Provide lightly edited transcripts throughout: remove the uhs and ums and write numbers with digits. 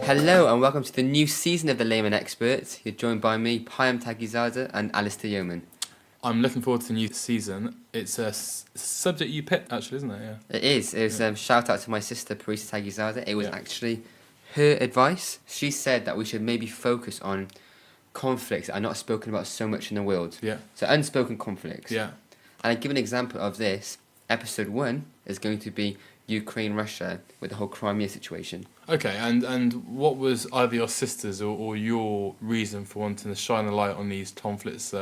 Hello and welcome to the new season of the Layman Experts. You're joined by me, Payam Tagizada and Alistair Yeoman. I'm looking forward to the new season. It's a subject you picked, actually, isn't it? Yeah. It is. It was shout out to my sister, Parisa Tagizada. It was actually her advice. She said that we should maybe focus on conflicts that are not spoken about so much in the world. Yeah. So unspoken conflicts. Yeah. And I give an example of this. Episode 1 is going to be Ukraine-Russia with the whole Crimea situation. Okay, and what was either your sister's or your reason for wanting to shine a light on these conflicts?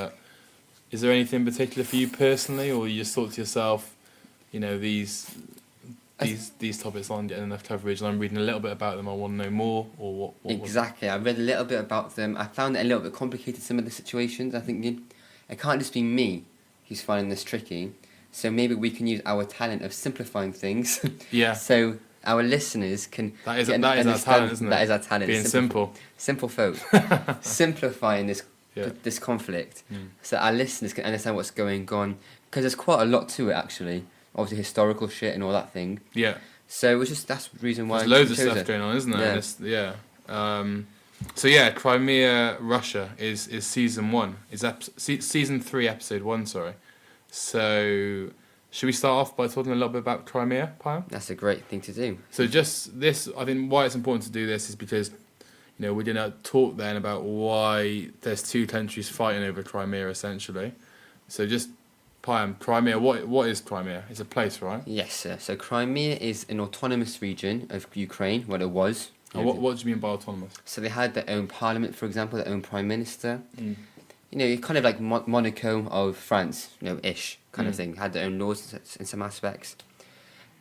Is there anything particular for you personally, or you just thought to yourself, you know, these topics aren't getting enough coverage, and I'm reading a little bit about them, I want to know more, or what Exactly, I read a little bit about them. I found it a little bit complicated, some of the situations. I think it can't just be me who's finding this tricky. So maybe we can use our talent of simplifying things. Yeah. So our listeners can that is our talent, isn't it? That is our talent. Being simple. Simple folk. Simplifying this conflict. So our listeners can understand what's going on. Because there's quite a lot to it, actually. Obviously, historical shit and all that thing. Yeah. So it was just, that's the reason why there's loads of stuff going on, isn't there? Yeah. Crimea, Russia is season 1. Is season 3, episode 1, sorry. So, should we start off by talking a little bit about Crimea, Payam? That's a great thing to do. So just this, I think why it's important to do this is because, you know, we're going to talk then about why there's two countries fighting over Crimea, essentially. So just, Payam, Crimea, what is Crimea? It's a place, right? Yes, sir. So Crimea is an autonomous region of Ukraine, well, it was. And what do you mean by autonomous? So they had their own parliament, for example, their own prime minister. You know, kind of like Monaco of France, you know, ish kind of thing. Had their own laws in some aspects.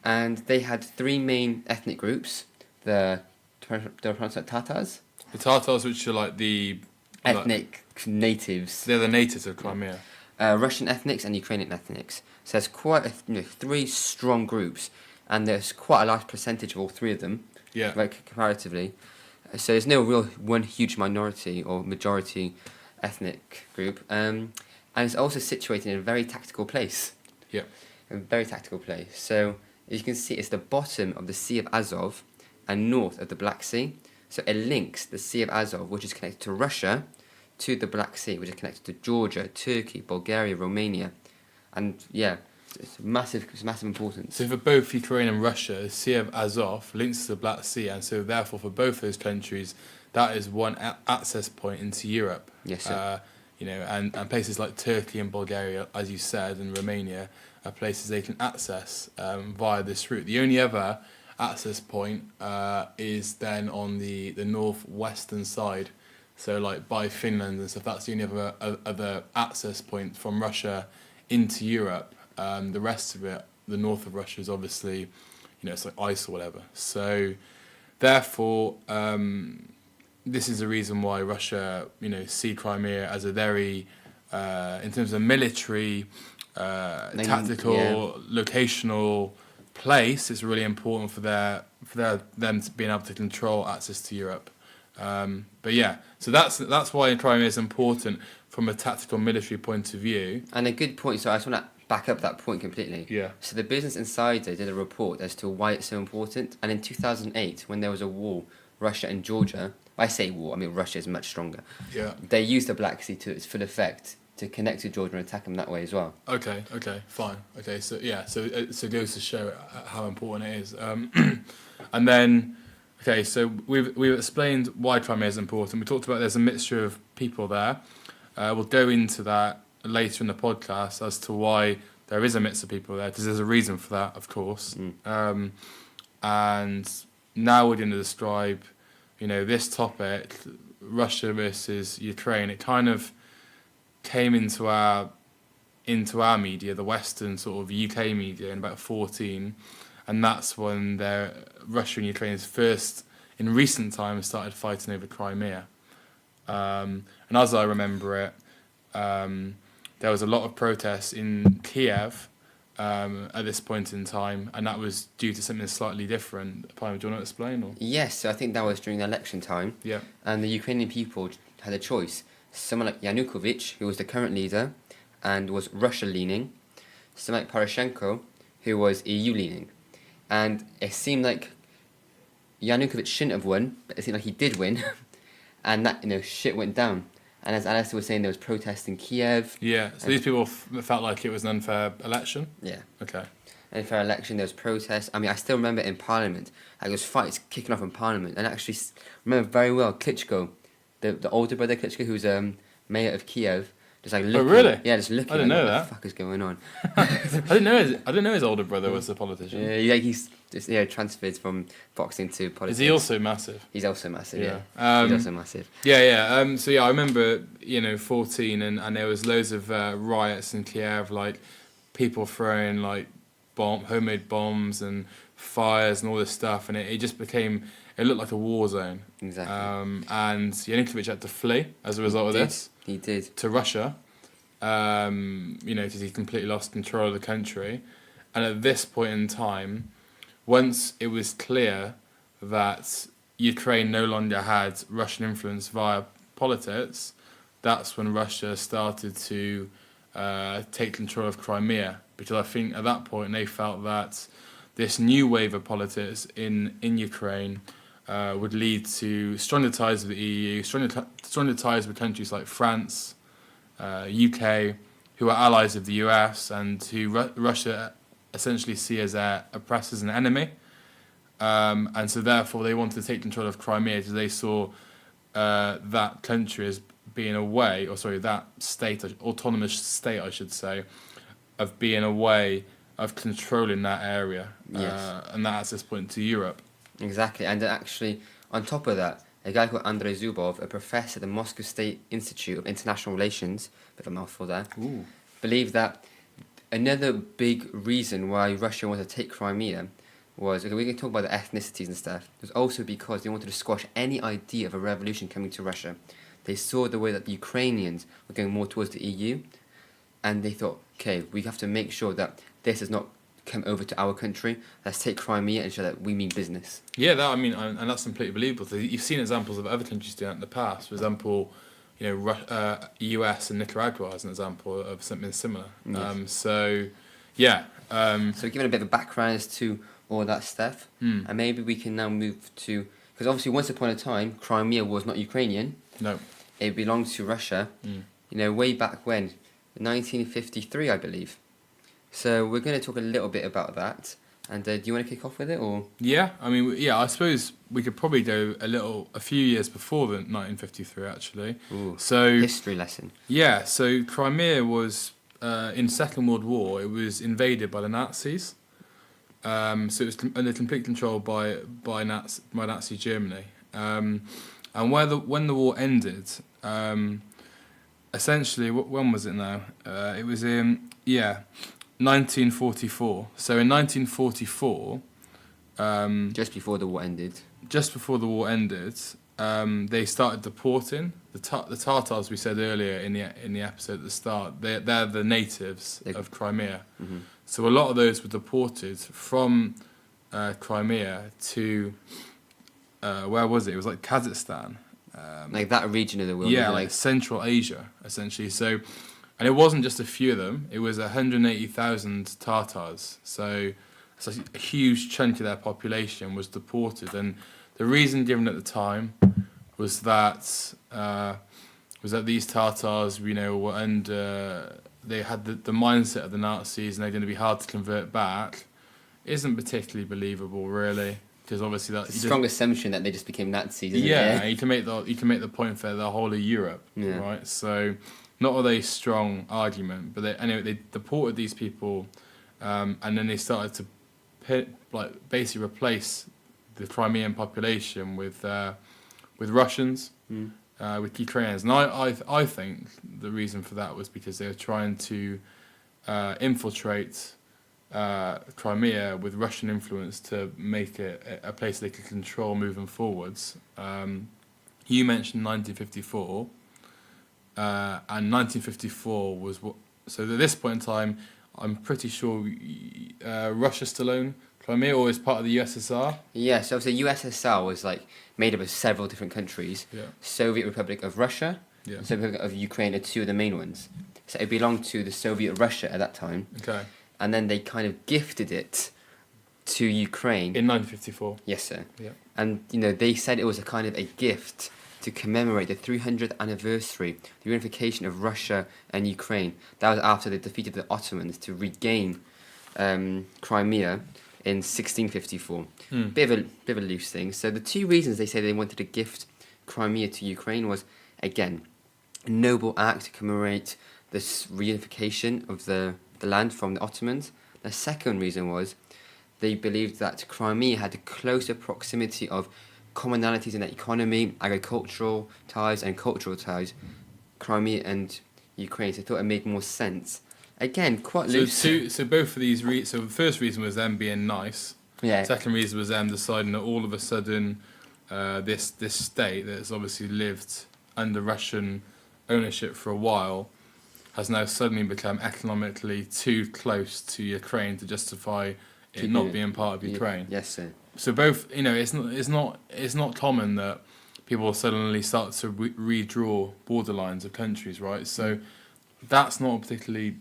And they had 3 main ethnic groups. They're pronounced like Tatars. The Tatars, which are like the... Ethnic natives. They're the natives of Crimea. Russian ethnics and Ukrainian ethnics. So there's quite 3 strong groups. And there's quite a large percentage of all 3 of them. Yeah. Like, comparatively. So there's no real one huge minority or majority ethnic group, and it's also situated in a very tactical place. Yeah. A very tactical place. So as you can see, it's the bottom of the Sea of Azov and north of the Black Sea. So it links the Sea of Azov, which is connected to Russia, to the Black Sea, which is connected to Georgia, Turkey, Bulgaria, Romania, and it's massive importance. So for both Ukraine and Russia, the Sea of Azov links to the Black Sea, and so therefore for both those countries, that is one access point into Europe. Yes, sir. You know, and places like Turkey and Bulgaria, as you said, and Romania are places they can access via this route. The only other access point is then on the northwestern side, so like by Finland and stuff. That's the only other access point from Russia into Europe. The rest of it, the north of Russia, is obviously, you know, it's like ice or whatever. So, therefore, this is the reason why Russia, you know, see Crimea as a very, in terms of military, tactical, locational place. It's really important for them to being able to control access to Europe. So that's why Crimea is important from a tactical military point of view. And a good point. So I just want to back up that point completely. Yeah. So the Business Insider did a report as to why it's so important. And in 2008, when there was a war, Russia and Georgia. I say war, I mean Russia is much stronger. Yeah. They used the Black Sea to its full effect to connect to Georgia and attack them that way as well. Okay, fine. Okay, so it goes to show how important it is. And then, okay, so we've explained why Crimea is important. We talked about there's a mixture of people there. We'll go into that later in the podcast as to why there is a mix of people there, because there's a reason for that, of course. And now we're going to describe, you know, this topic, Russia versus Ukraine. It kind of came into our media, the Western sort of UK media, in about 2014, and that's when Russia and Ukraine first, in recent times, started fighting over Crimea. And as I remember it, there was a lot of protests in Kiev at this point in time, and that was due to something slightly different. Payam, do you want to explain? Or? Yes, so I think that was during the election time. Yeah. And the Ukrainian people had a choice. Someone like Yanukovych, who was the current leader and was Russia-leaning. Someone like Poroshenko, who was EU-leaning. And it seemed like Yanukovych shouldn't have won, but it seemed like he did win, and that shit went down. And as Alistair was saying, there was protests in Kiev. Yeah, so these people felt like it was an unfair election? Yeah. Okay. Unfair election, there was protests. I mean, I still remember in Parliament, like there was fights kicking off in Parliament, and actually remember very well Klitschko, the older brother Klitschko, who's mayor of Kiev, just like looking. Oh really? Yeah, just looking. I didn't know what that. the fuck is going on? I didn't know his older brother was a politician. Yeah, he's just transferred from boxing to politics. Is he also massive? He's also massive. Yeah. He's also massive. Yeah. So yeah, I remember 14, and there was loads of riots in Kiev, like people throwing like homemade bombs and fires and all this stuff, and it just became. It looked like a war zone. Exactly. And Yanukovych had to flee as a result of this. He did. To Russia, because he completely lost control of the country. And at this point in time, once it was clear that Ukraine no longer had Russian influence via politics, that's when Russia started to take control of Crimea. Because I think at that point they felt that this new wave of politics in Ukraine would lead to stronger ties with the EU, stronger ties with countries like France, UK, who are allies of the US and who Russia essentially see as their oppressors and enemy. And so therefore they wanted to take control of Crimea because they saw that country as being a way, that state, autonomous state I should say, of being a way of controlling that area. Yes. And that's this point to Europe. Exactly, and actually, on top of that, a guy called Andrei Zubov, a professor at the Moscow State Institute of International Relations, bit of a mouthful there, believed that another big reason why Russia wanted to take Crimea was, we can talk about the ethnicities and stuff, it was also because they wanted to squash any idea of a revolution coming to Russia. They saw the way that the Ukrainians were going more towards the EU, and they thought, okay, we have to make sure that this does not come over to our country. Let's take Crimea and show that we mean business. Yeah, and that's completely believable. So you've seen examples of other countries doing that in the past. For example, US and Nicaragua as an example of something similar. Yes. So giving a bit of a background as to all that stuff, and maybe we can now move to, because obviously once upon a time, Crimea was not Ukrainian. No. It belonged to Russia, way back when, 1953, I believe. So we're going to talk a little bit about that. And do you want to kick off with it, or? Yeah, I suppose we could probably go a few years before the 1953, actually. Ooh, so history lesson. Yeah, so Crimea was, in Second World War, it was invaded by the Nazis. So it was under complete control by Nazi Germany. And when the war ended, essentially, when was it now? It was in, 1944. So in 1944... just before the war ended. They started deporting the Tatars we said earlier in the episode at the start. They're the natives of Crimea. Mm-hmm. So a lot of those were deported from Crimea to... where was it? It was like Kazakhstan. Like that region of the world. Yeah, like Central Asia, essentially. So... And it wasn't just a few of them, it was 180,000 Tatars. So it's a huge chunk of their population was deported. And the reason given at the time was that these Tatars, were under, they had the mindset of the Nazis and they're going to be hard to convert back. Isn't particularly believable, really. Because obviously that's a strong assumption that they just became Nazis. Isn't yeah, it? you can make the point for the whole of Europe, right? So... Not a very strong argument, but they deported these people, and then they started to basically replace the Crimean population with Russians, with Ukrainians. And I think the reason for that was because they were trying to infiltrate Crimea with Russian influence to make it a place they could control moving forwards. You mentioned 1954. And 1954 was what. So at this point in time, I'm pretty sure Russia still owned Crimea, or is part of the USSR. Yeah, so the USSR was made up of several different countries. Yeah. Soviet Republic of Russia, and Soviet Republic of Ukraine are two of the main ones. So it belonged to the Soviet Russia at that time. Okay. And then they kind of gifted it to Ukraine. In 1954. Yes, sir. Yeah. And, they said it was a kind of a gift to commemorate the 300th anniversary, the unification of Russia and Ukraine. That was after they defeated the Ottomans to regain Crimea in 1654. Bit of a loose thing. So the two reasons they say they wanted to gift Crimea to Ukraine was, again, a noble act to commemorate this reunification of the land from the Ottomans. The second reason was they believed that Crimea had a closer proximity of commonalities in the economy, agricultural ties and cultural ties, Crimea and Ukraine. So I thought it made more sense. Again, quite loose. So both of these so the first reason was them being nice. Yeah. Second reason was them deciding that all of a sudden this state that's obviously lived under Russian ownership for a while has now suddenly become economically too close to Ukraine to justify it not being part of Ukraine. Yes, sir. So both, it's not common that people suddenly start to redraw borderlines of countries, right? So that's not a particularly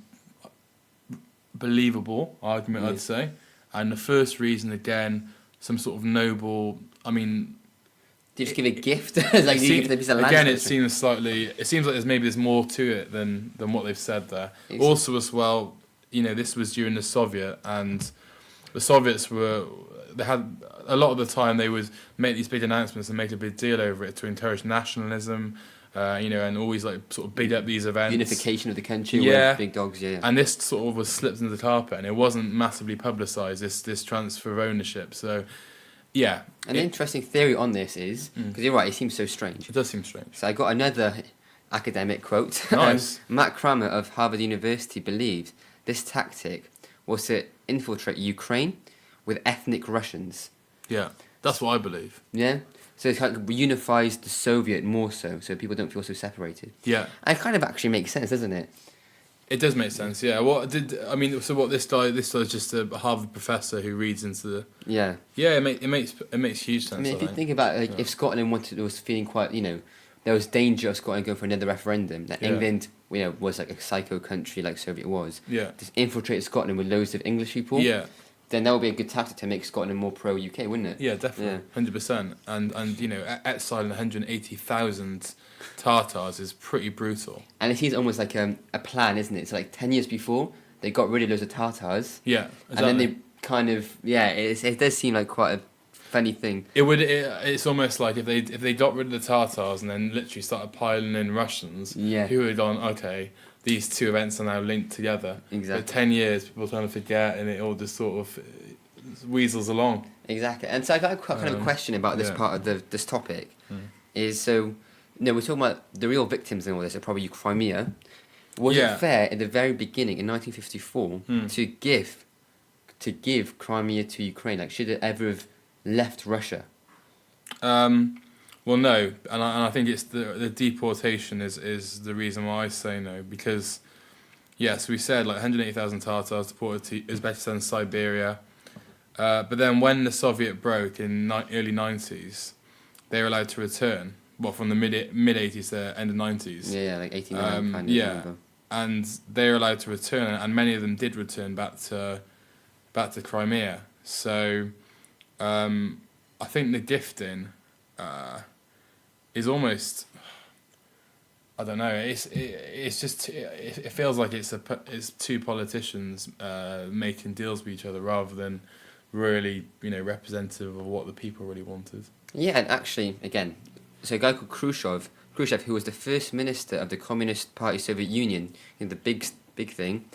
believable argument, I'd say. And the first reason, again, some sort of noble. I mean, do you just give a gift? Like you give them a piece of land? Again, it seems like there's more to it than what they've said there. Exactly. Also, as well, this was during the Soviet, and the Soviets they had a lot of the time they would make these big announcements and make a big deal over it to encourage nationalism, and always like sort of big up these events. Unification of the country Yeah. with big dogs, yeah. And this sort of was slipped under the carpet, and it wasn't massively publicised, this transfer of ownership. So, yeah. An interesting theory on this is, because you're right, it seems so strange. It does seem strange. So I got another academic quote. Nice. Matt Kramer of Harvard University believed this tactic was to infiltrate Ukraine with ethnic Russians. Yeah, that's what I believe. Yeah? So it kind of unifies the Soviet more so people don't feel so separated. Yeah. And it kind of actually makes sense, doesn't it? It does make sense, yeah. This guy's just a Harvard professor who reads into the... Yeah. Yeah, it makes huge sense. I mean, if you think about if Scotland was feeling quite, there was danger of Scotland going for another referendum, that England, was like a psycho country like Soviet was. Yeah. Just infiltrate Scotland with loads of English people. Yeah. Then that would be a good tactic to make Scotland more pro-UK, wouldn't it? Yeah, definitely, 100%. And exiling 180,000 Tatars is pretty brutal. And it is almost like a plan, isn't it? So like 10 years before, they got rid of loads of Tatars. Yeah, exactly. And then they kind of, it does seem like quite a funny thing. It's almost like if they got rid of the Tatars and then literally started piling in Russians, who had gone, okay, these two events are now linked together. Exactly. For 10 years, people trying to forget, and it all just sort of weasels along. Exactly. And so I got a kind of question about this part of this topic. Is so, we're talking about the real victims in all this are probably Crimea. Was it fair at the very beginning in 1954 to give Crimea to Ukraine? Like, should it ever have left Russia? Well, no, and I think it's the deportation is the reason why I say no, because yes, we said like 180,000 Tatars deported to Uzbekistan and Siberia, but then when the Soviet broke in early 90s, they were allowed to return. Well, from the mid 80s to end of 90s. Yeah, like 89 kind of. Remember. And they were allowed to return, and many of them did return back to Crimea. So, I think the gifting is almost, I don't know. It's just it feels like it's two politicians making deals with each other rather than really representative of what the people really wanted. Yeah, and actually, again, so a guy called Khrushchev, who was the first minister of the Communist Party Soviet Union, the big thing,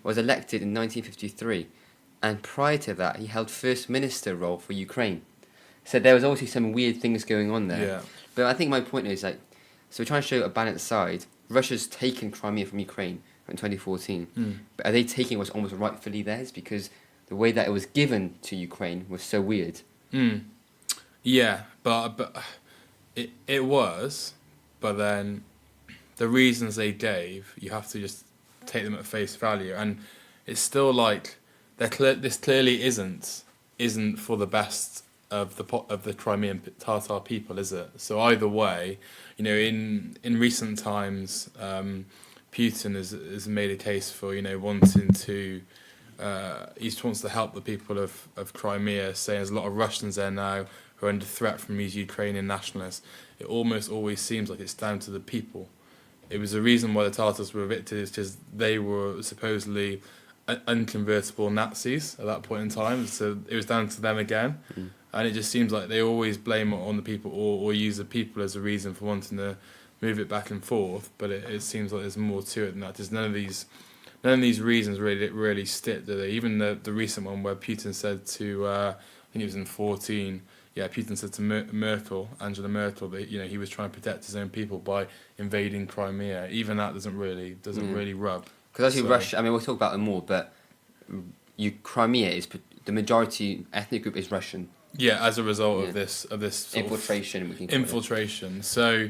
was elected in 1953, and prior to that, he held first minister role for Ukraine. So there was obviously some weird things going on there. Yeah. But I think my point is, like, so we're trying to show a balanced side. Russia's taken Crimea from Ukraine in 2014. But are they taking what's almost rightfully theirs? Because the way that it was given to Ukraine was so weird. Yeah, but it was, but then the reasons they gave, you have to just take them at face value. And it's still like, this clearly isn't for the best of the Crimean Tatar people, is it? So either way, in recent times, Putin has made a case for wanting to he just wants to help the people of Crimea, saying there's a lot of Russians there now who are under threat from these Ukrainian nationalists. It almost always seems like it's down to the people. It was the reason why the Tatars were evicted, is because they were supposedly unconvertible Nazis at that point in time, so it was down to them again. And it just seems like they always blame it on the people, or use the people as a reason for wanting to move it back and forth, but it seems like there's more to it than that. There's none of these reasons really stick, do they? Even the recent one where Putin said to, I think it was in 2014, Putin said to Angela Merkel, that he was trying to protect his own people by invading Crimea. Even that doesn't really rub. Because actually Russia, I mean, we'll talk about it more, but Crimea is, the majority ethnic group is Russian. Yeah, as a result of this sort infiltration, of infiltration. So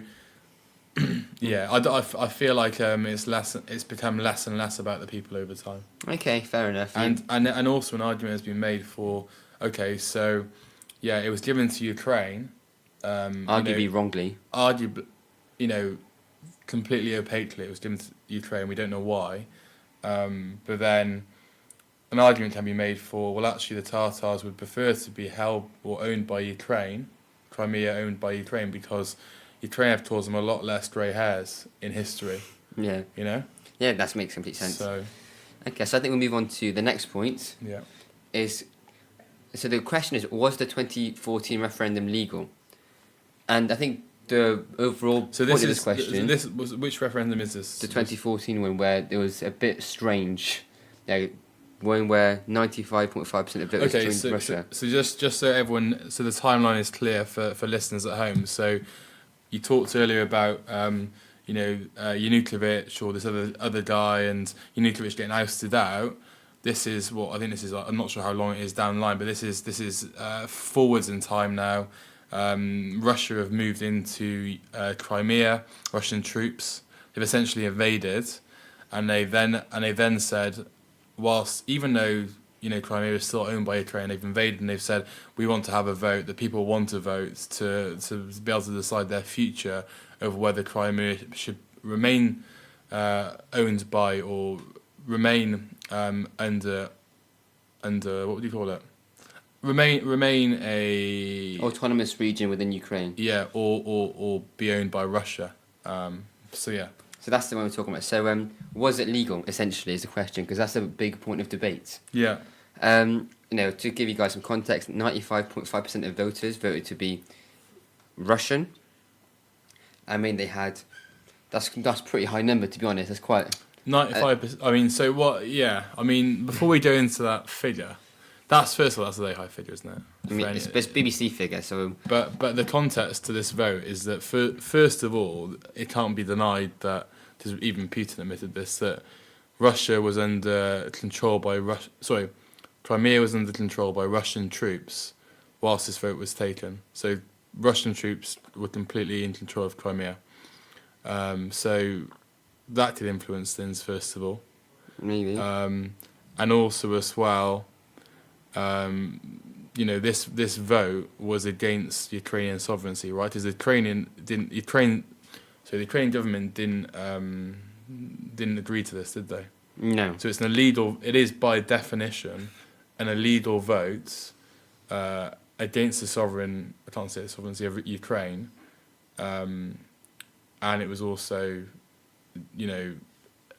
I feel like it's become less and less about the people over time. Okay, fair enough. And also an argument has been made for, okay, so it was given to Ukraine, arguably wrongly. Completely opaquely it was given to Ukraine. We don't know why, but then an argument can be made for, well, actually the Tatars would prefer to be held or owned by Ukraine, Crimea owned by Ukraine, because Ukraine have caused them a lot less grey hairs in history. Yeah. Yeah, that makes complete sense. So I think we'll move on to the next point. Yeah. So the question is, was the 2014 referendum legal? And I think the overall point of this question... Which referendum is this? The 2014 one, where it was a bit strange. One where 95.5% of voters joined Russia. So just so everyone... So the timeline is clear for listeners at home. So you talked earlier about... Yanukovych or this other guy, and Yanukovych getting ousted out. I'm not sure how long it is down the line, but this is forwards in time now. Russia have moved into Crimea. Russian troops, they've essentially invaded, and they then said, whilst even though Crimea is still owned by Ukraine, they've invaded and they've said, we want to have a vote. The people want to vote to be able to decide their future over whether Crimea should remain owned by or remain under what would you call it? Remain a autonomous region within Ukraine. Yeah, or be owned by Russia. So that's the one we're talking about. So was it legal? Essentially, is the question, because that's a big point of debate. Yeah. To give you guys some context, 95.5% of voters voted to be Russian. I mean, that's a pretty high number, to be honest. That's quite 95%. I mean, so what? Yeah. I mean, before we go into that figure, that's a very high figure, isn't it? I mean, it's BBC figure, so. But the context to this vote is that first of all, it can't be denied that, because even Putin admitted this, that Russia was under control by Crimea was under control by Russian troops, whilst this vote was taken. So Russian troops were completely in control of Crimea. So that could influence things, first of all. Maybe. And also as well, this vote was against Ukrainian sovereignty, right? Because the Ukrainian government didn't agree to this, did they? No. So it's it is by definition an illegal vote against the sovereignty of Ukraine, and it was also,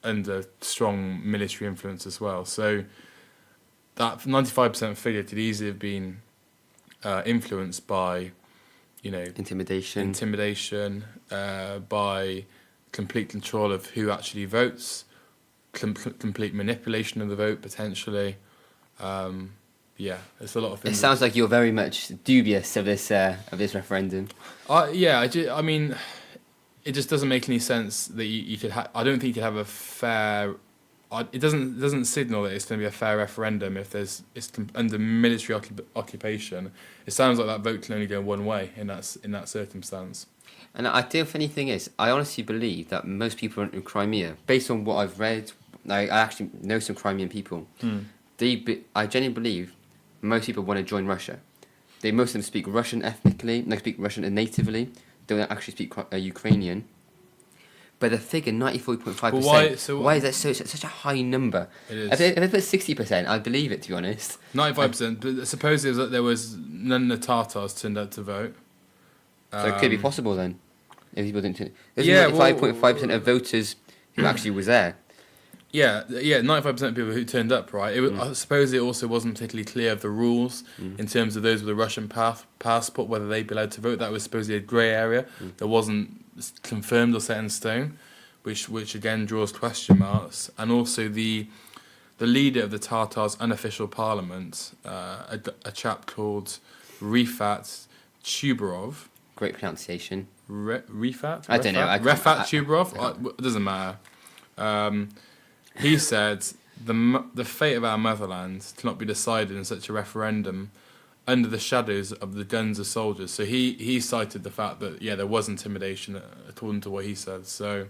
under strong military influence as well. So that 95% figure could easily have been influenced by, intimidation, by complete control of who actually votes, complete manipulation of the vote potentially. There's a lot of things. It sounds like you're very much dubious of this referendum. I mean, it just doesn't make any sense that you could I don't think you could have a fair... It doesn't signal that it's going to be a fair referendum if it's under military occupation. It sounds like that vote can only go one way in that circumstance. And I think the funny thing is, I honestly believe that most people in Crimea, based on what I've read, I actually know some Crimean people. I genuinely believe most people want to join Russia. Most of them speak Russian ethnically, they speak Russian natively. Don't actually speak Ukrainian. But the figure 94.5%. But why? So why is that such a high number? It is. If they put 60%, I'd believe it, to be honest. 95%. But suppose it was that there was none of the Tatars turned out to vote. So it could be possible then, if people didn't turn. There's Yeah, 95.5% of voters who actually was there. Yeah, 95% of people who turned up, right? I suppose it also wasn't particularly clear of the rules in terms of those with a Russian passport, whether they'd be allowed to vote. That was supposedly a grey area that wasn't confirmed or set in stone, which again draws question marks. And also the leader of the Tatars' unofficial parliament, a chap called Rifat Chubarov. Great pronunciation. Rifat? I don't know. Refat Chubarov? It doesn't matter. He said, the fate of our motherland cannot be decided in such a referendum under the shadows of the guns of soldiers. So he cited the fact that, there was intimidation, according to what he said. So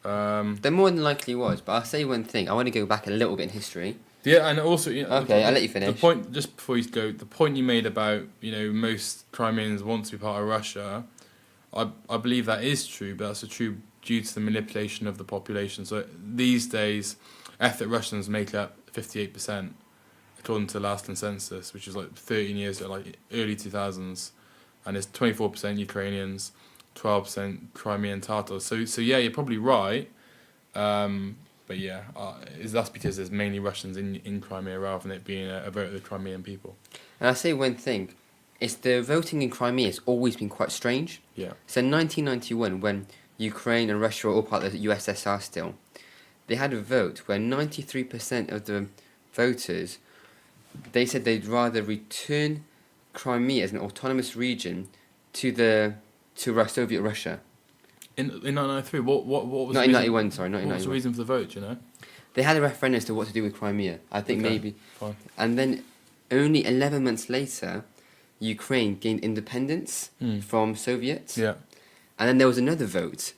There more than likely was, but I'll say one thing. I want to go back a little bit in history. Yeah, and also... Okay, I'll let you finish. The point, just before you go, the point you made about, most Crimeans want to be part of Russia, I believe that is true, but that's true due to the manipulation of the population. So these days, ethnic Russians make up 58%, according to the last census, which is like 13 years ago, like early 2000s, and it's 24% Ukrainians, 12% Crimean Tatars. So yeah, you're probably right, but that's because there's mainly Russians in Crimea rather than it being a vote of the Crimean people. And I'll say one thing. It's the voting in Crimea has always been quite strange. Yeah. So in 1991, when Ukraine and Russia were all part of the USSR still, they had a vote where 93% of the voters, they said they'd rather return Crimea as an autonomous region to Soviet Russia. In 1993, what was 1991, sorry, 1991. What was the reason for the vote, do you know? They had a referendum as to what to do with Crimea. I think maybe. Fine. And then only 11 months later, Ukraine gained independence from Soviets. Yeah. And then there was another vote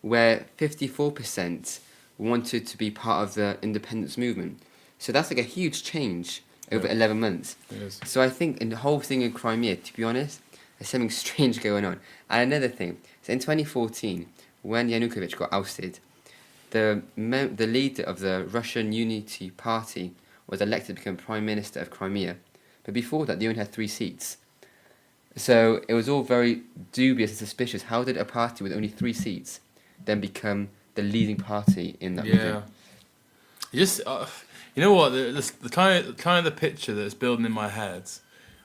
where 54% wanted to be part of the independence movement. So that's like a huge change over 11 months. It is. So I think in the whole thing in Crimea, to be honest, there's something strange going on. And another thing, so in 2014, when Yanukovych got ousted, the leader of the Russian Unity Party was elected to become Prime Minister of Crimea. But before that, they only had 3 seats. So it was all very dubious and suspicious. How did a party with only 3 seats then become the leading party in that region? Just you know what, the kind of the picture that's building in my head,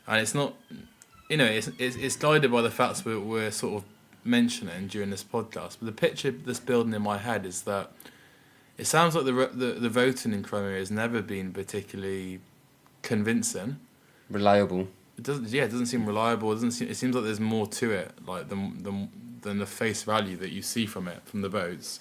and it's not, it's guided by the facts we're sort of mentioning during this podcast. But the picture that's building in my head is that it sounds like the voting in Crimea has never been particularly convincing, Reliable. It doesn't seem reliable. It seems like there's more to it, like than the face value that you see from the votes,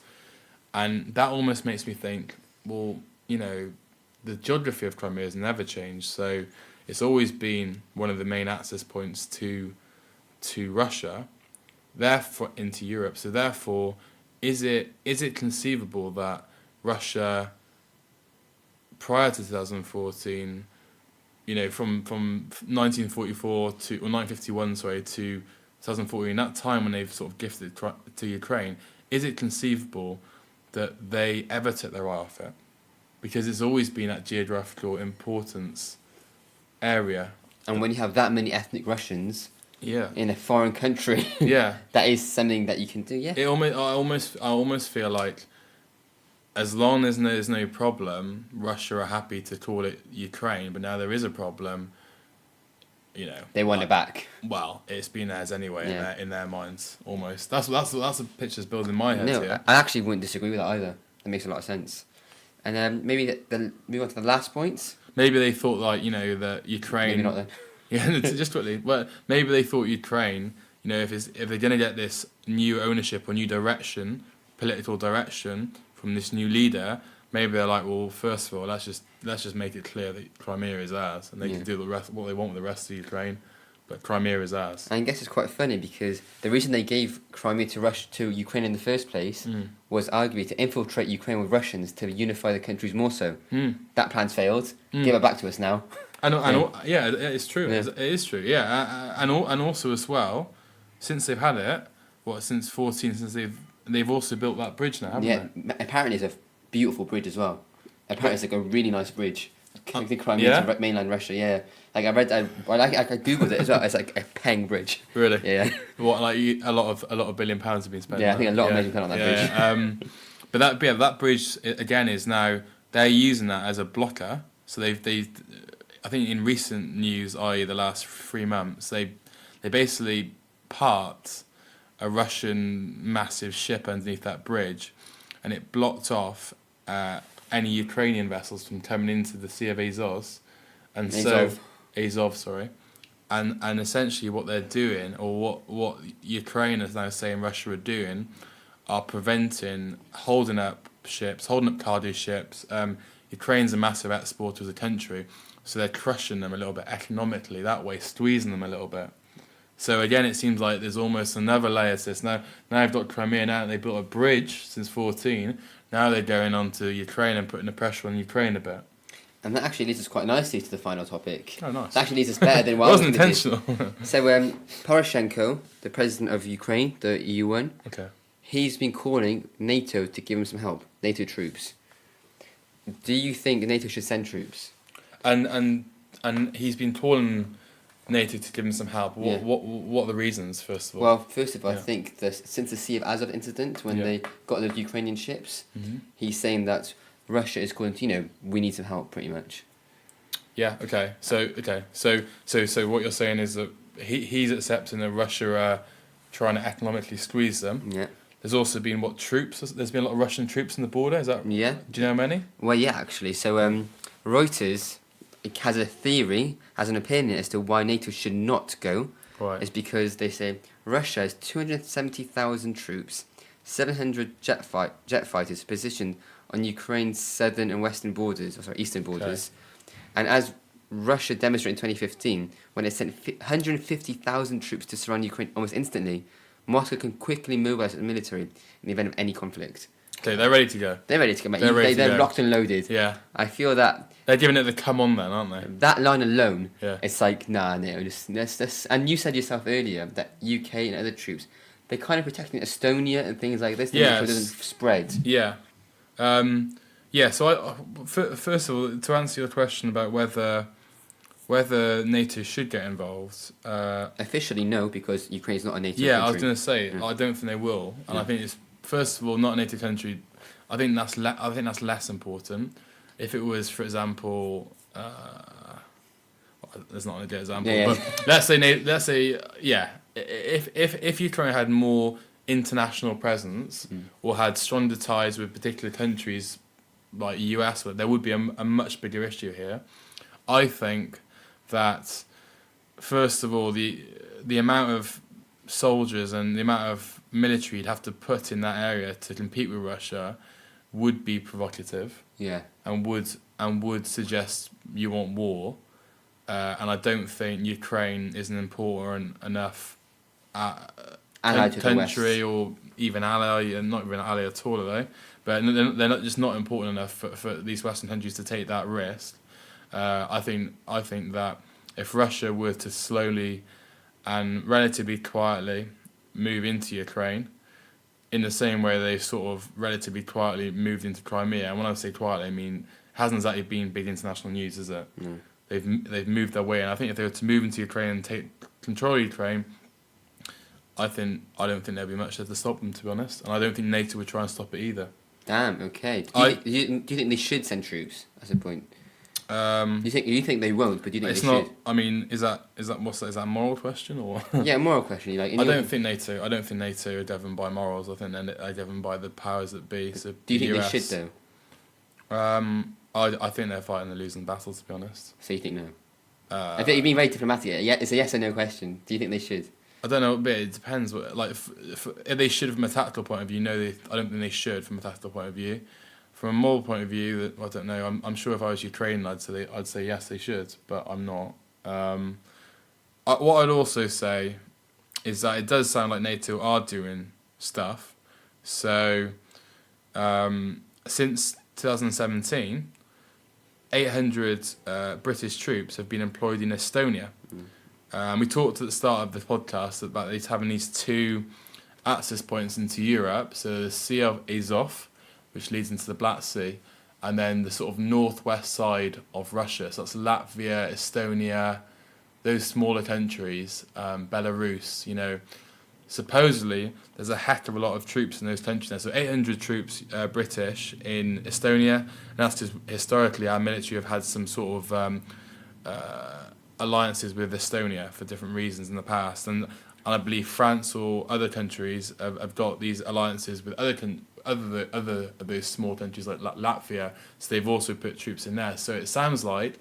and that almost makes me think, well, the geography of Crimea has never changed, so it's always been one of the main access points to Russia, therefore into Europe. So therefore, is it conceivable that Russia, prior to 2014, from 1944 to 1951, to 2014, that time when they've sort of gifted to Ukraine, is it conceivable that they ever took their eye off it? Because it's always been that geographical importance area. And when you have that many ethnic Russians in a foreign country, that is something that you can do. Yeah. I almost feel like, as long as there's no problem, Russia are happy to call it Ukraine. But now there is a problem. They want it back. Well, it's been theirs anyway in their minds, almost. That's the picture's building in my head. No, here. I actually wouldn't disagree with that either. That makes a lot of sense. And maybe move on to the last points. Maybe they thought that Ukraine. Maybe not then. Yeah, just quickly. Well, maybe they thought Ukraine. If they're going to get this new ownership or new direction, political direction from this new leader, maybe they're like, well, first of all, let's just make it clear that Crimea is ours, and they can do the rest what they want with the rest of Ukraine, but Crimea is ours. And I guess it's quite funny because the reason they gave Crimea to Ukraine in the first place was arguably to infiltrate Ukraine with Russians to unify the countries more so. That plan's failed. Give it back to us now. It's true. Yeah. It is true. Yeah, and also as well, since they've had it, since they've they've also built that bridge now, haven't Yeah, they? apparently it's a beautiful bridge as well. Apparently it's like a really nice bridge. Connecting Crimea yeah? to mainland Russia, yeah. Like I googled it as well. It's like a peng bridge. Really? Yeah. What, like a lot of £1 billion have been spent? Yeah, on I think a that? lot of money spent on that bridge. Yeah. But that bridge again is now they're using that as a blocker. So they I think in recent news, i.e. the last 3 months, they basically parked a Russian massive ship underneath that bridge, and it blocked off any Ukrainian vessels from coming into the Sea of Azov, and Azov, sorry, and essentially what they're doing, or what Ukraine is now saying Russia are doing, are holding up cargo ships. Ukraine's a massive exporter as a country, so they're crushing them a little bit economically that way, squeezing them a little bit. So again, it seems like there's almost another layer to this. Now they've got Crimea. Now they built a bridge since 2014. Now they're going on to Ukraine and putting the pressure on Ukraine a bit. And that actually leads us quite nicely to the final topic. Oh, nice. That actually leads us better than what It I was wasn't intentional. So Poroshenko, the president of Ukraine, the EU one, Okay. he's been calling NATO to give him some help, NATO troops. Do you think NATO should send troops? And he's been calling NATO to give him some help. What are the reasons, first of all? Well, first of all, I Yeah. think since the Sea of Azov incident, when they got the Ukrainian ships, Mm-hmm. he's saying that Russia is calling, we need some help, pretty much. Yeah. Okay. So what you're saying is that he's accepting that Russia are trying to economically squeeze them. Yeah. There's also been troops? There's been a lot of Russian troops on the border. Is that? Yeah. Do you know how many? Well, yeah, actually. So Reuters has a theory, has an opinion as to why NATO should not go. Right. It's because they say Russia has 270,000 troops, 700 jet fighters positioned on Ukraine's southern and western borders, eastern borders. Okay. And as Russia demonstrated in 2015, when it sent 150,000 troops to surround Ukraine almost instantly, Moscow can quickly mobilize its military in the event of any conflict. Okay, they're ready to go. They're ready to go, mate. They're locked and loaded. Yeah. I feel that... They're giving it the come on then, aren't they? That line alone, yeah. It's like, nah, no, just... And you said yourself earlier that UK and other troops, they're kind of protecting Estonia and things like this to make sure it doesn't spread. Yeah. So first of all, to answer your question about whether NATO should get involved... Officially, no, because Ukraine's not a NATO country. Yeah, I was going to say, I don't think they will. And I think it's, first of all, not a NATO country. I think that's less important. If it was, for example... there's not a good example, but let's say, if Ukraine had more international presence or had stronger ties with particular countries like the US, there would be a much bigger issue here. I think that, first of all, the amount of soldiers and the amount of military you'd have to put in that area to compete with Russia would be provocative. Yeah. And would suggest you want war. And I don't think Ukraine is an important enough country or even ally, and not even an ally at all, are they? But they're not important enough for these Western countries to take that risk. I think that if Russia were to slowly and relatively quietly move into Ukraine, in the same way they sort of relatively quietly moved into Crimea, and when I say quietly, I mean hasn't exactly been big international news, is it? No. They've moved their way, and I think if they were to move into Ukraine and take control of Ukraine, I don't think there'd be much there to stop them, to be honest, and I don't think NATO would try and stop it either. Damn. Okay. Do you think they should send troops? That's a point. You think they won't, but do you think it's they not, should? I mean, is that a moral question or? Yeah, moral question. I don't think NATO are governed by morals. I think they're governed by the powers that be. So do you think they should though? I think they're fighting the losing battle, to be honest. So you think no? I think you've been very diplomatic. Yeah, it's a yes or no question. Do you think they should? I don't know, but it depends. If they should from a tactical point of view, no, I don't think they should from a tactical point of view. From a moral point of view, I don't know. I'm sure if I was Ukrainian, I'd say yes, they should, but I'm not. What I'd also say is that it does sound like NATO are doing stuff. So since 2017, 800 British troops have been employed in Estonia. We talked at the start of the podcast about having these two access points into Europe. So the Sea of Azov, which leads into the Black Sea, and then the sort of northwest side of Russia. So that's Latvia, Estonia, those smaller countries, Belarus. Supposedly there's a heck of a lot of troops in those countries now. So 800 troops British in Estonia, and that's just historically our military have had some sort of alliances with Estonia for different reasons in the past, and I believe France or other countries have got these alliances with other of those small countries like Latvia, so they've also put troops in there. So it sounds like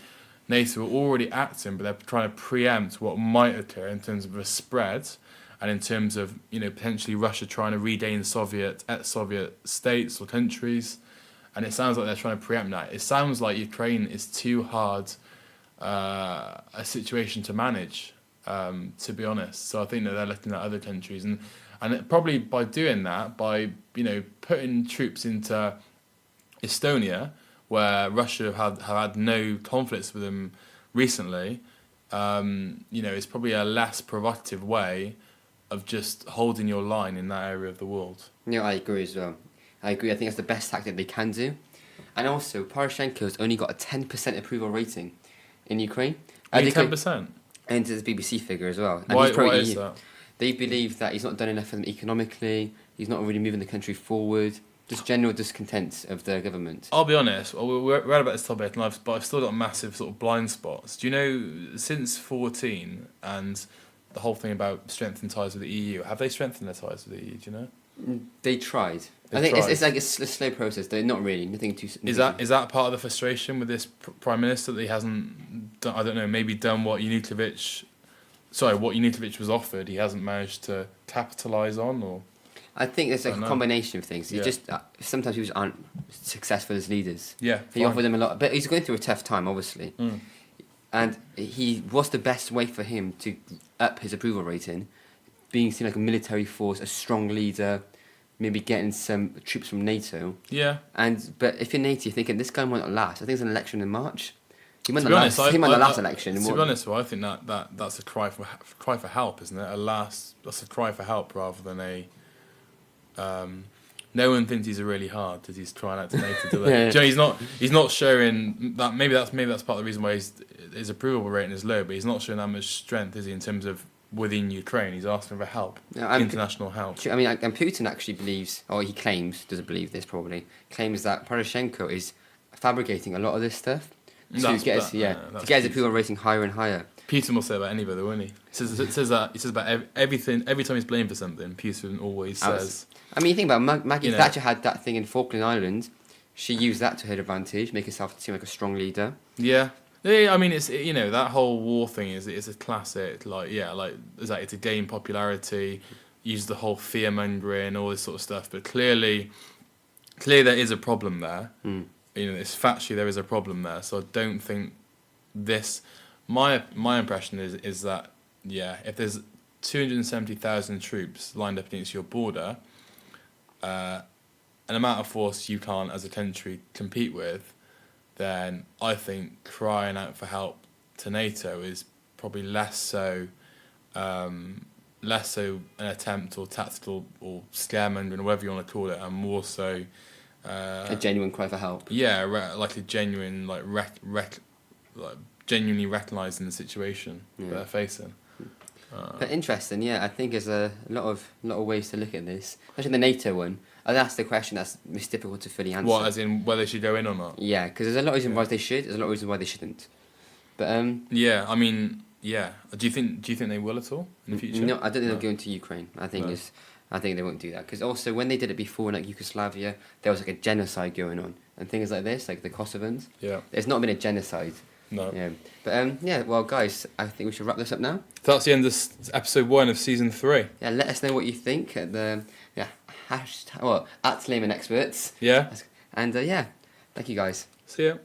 NATO are already acting, but they're trying to preempt what might occur in terms of a spread, and in terms of potentially Russia trying to regain Soviet states or countries, and it sounds like they're trying to preempt that. It sounds like Ukraine is too hard a situation to manage, to be honest. So I think that they're looking at other countries, and probably by doing that, by putting troops into Estonia, where Russia have had no conflicts with them recently, it's probably a less provocative way of just holding your line in that area of the world. Yeah, I agree as well. I agree. I think that's the best tactic they can do. And also, Poroshenko's only got a 10% approval rating in Ukraine. Only 10%? And there's a BBC figure as well. And Why he's is that? They believe that he's not done enough for them economically, he's not really moving the country forward, just general discontent of the government. I'll be honest, we're right about this topic, but I've still got massive sort of blind spots. Do you know, since 2014 and the whole thing about strengthening ties with the EU, have they strengthened their ties with the EU, do you know? They tried. I think it's like a slow process. They're not really nothing too. Is that part of the frustration with this prime minister that he hasn't done, I don't know, maybe done what Yanukovych was offered, he hasn't managed to capitalise on, or? I think it's like a combination of things. It's just sometimes people aren't successful as leaders. Yeah, he offered them a lot, but he's going through a tough time, obviously. And what's the best way for him to up his approval rating? Being seen like a military force, a strong leader, maybe getting some troops from NATO. Yeah. But if you're NATO, you're thinking this guy might not last. I think there's an election in March. He won the last election. To be honest, I think that's a cry for help, isn't it? That's a cry for help rather than a. No one thinks he's really hard because he's trying out to NATO. Do they? He's not showing that. Maybe that's part of the reason why his approval rating is low. But he's not showing that much strength, is he? In terms of within Ukraine, he's asking for help, international help. I mean, and Putin actually believes, or he claims, doesn't believe this probably, claims that Poroshenko is fabricating a lot of this stuff to get his approval rating higher and higher. Putin will say about anybody, won't he? He says about everything. Every time he's blamed for something, Putin always says. I mean, you think about Maggie Thatcher had that thing in Falkland Islands. She used that to her advantage, make herself seem like a strong leader. Yeah. I mean, it's that whole war thing is a classic. It's to gain popularity, use the whole fear mongering, all this sort of stuff. But clearly there is a problem there. It's factually there is a problem there. So I don't think this. My impression is that if there's 270,000 troops lined up against your border, an amount of force you can't as a country compete with, then I think crying out for help to NATO is probably less so an attempt or tactical or scaremongering, or whatever you want to call it, and more so a genuine cry for help. Yeah, like a genuine genuinely recognising the situation that they're facing. But interesting, I think there's a lot of ways to look at this, especially the NATO one. I'd ask the question that's difficult to fully answer. What, as in whether they should go in or not? Yeah, because there's a lot of reasons why they should. There's a lot of reasons why they shouldn't. But Do you think they will at all in the future? No, I don't think they'll go into Ukraine. I think they won't do that, because also when they did it before in like Yugoslavia, there was like a genocide going on and things like this, like the Kosovans. Yeah. There's not been a genocide. No. Yeah. But well, guys, I think we should wrap this up now. That's the end of episode 1 of season 3. Yeah, let us know what you think at the hashtag at Layman Experts. Yeah. And thank you guys. See ya.